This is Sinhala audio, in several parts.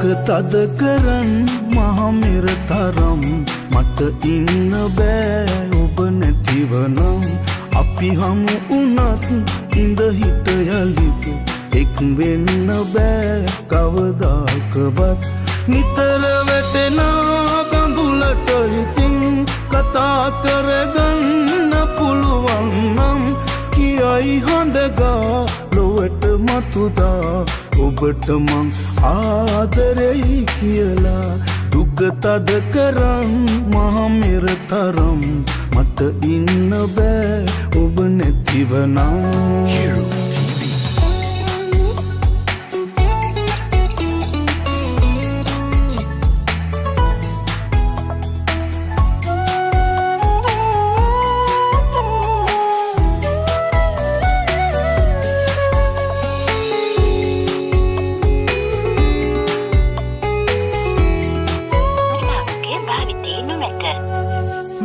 දුක තද කරන් මහමෙර තරම් මට ඉන්න බෑ ඔබ නැතිවනම් අපි හමු උනත් ඉඳ හිට යලිත් එක් වෙන්න බෑ කවදාකවත් නිතර වැටෙන කඳුලට ඉතින් කතා කරගන්න පුළුවන් නම් කියයි හඬගා ලොවට මතුදා ඔබට මං ආදරෙයි කියලා දුක තද කරන් මහමෙර තරම් මට ඉන්න බෑ ඔබ නැතිවනම් Hero TV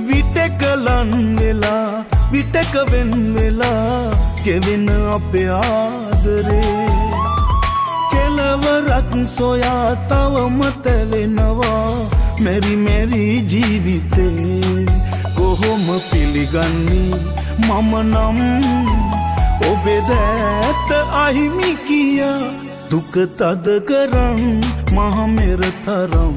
විටකලන් වෙලා විටක වෙන් වෙලා කෙවෙන අපේ ආදරේ කෙලවරක් සොයා තවම තැවෙනවා මෙරි මෙරි ජීවිතේ කොහොම පිළිගන්නේ මම නම් ඔබේ දැත අහිමි කියා දුක තද කරන් මහමෙර තරම්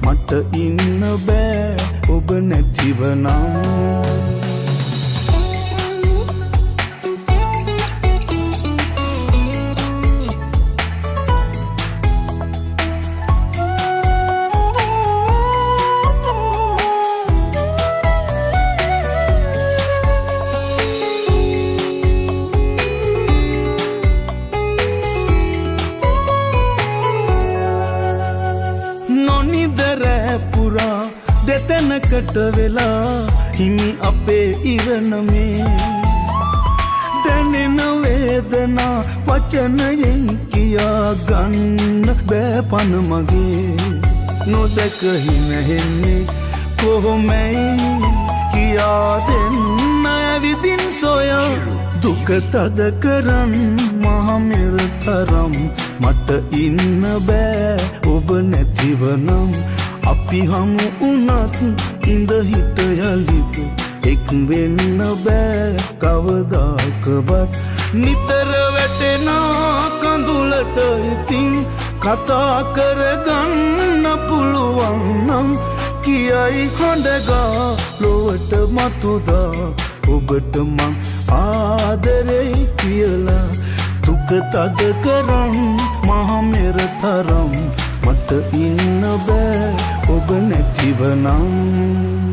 මට ඉන්න බෑ ඔබ නැතිවනම් පුරා දෙතැනකට වෙලා හිමි අපේ ඉරණමේ දැනෙන වේදනා වචනයෙන් කියා ගන්න බෑ පන මගේ නොදැක හිනහෙන්නේ කොහොමයි කියා දෙන්න ඇවිදින් සොයා දුක තද කරන් මහමෙර තරම් මට ඉන්න බෑ ඔබ නැතිවනම් අපි හමු උනත් ඉඳ හිට යලිත් එක් වෙන්න බෑ කවදාකවත් නිතර වැටෙන කඳුලට ඉතින් කතා කරගන්න පුළුවන් නම් කියයි හඬගා ලොවට මතුදා ඔබට මං ආදරෙයි කියලා දුක තද කරන් මහමෙර තරම් මට ඉන්න බෑ ඔබ නැතිවනම්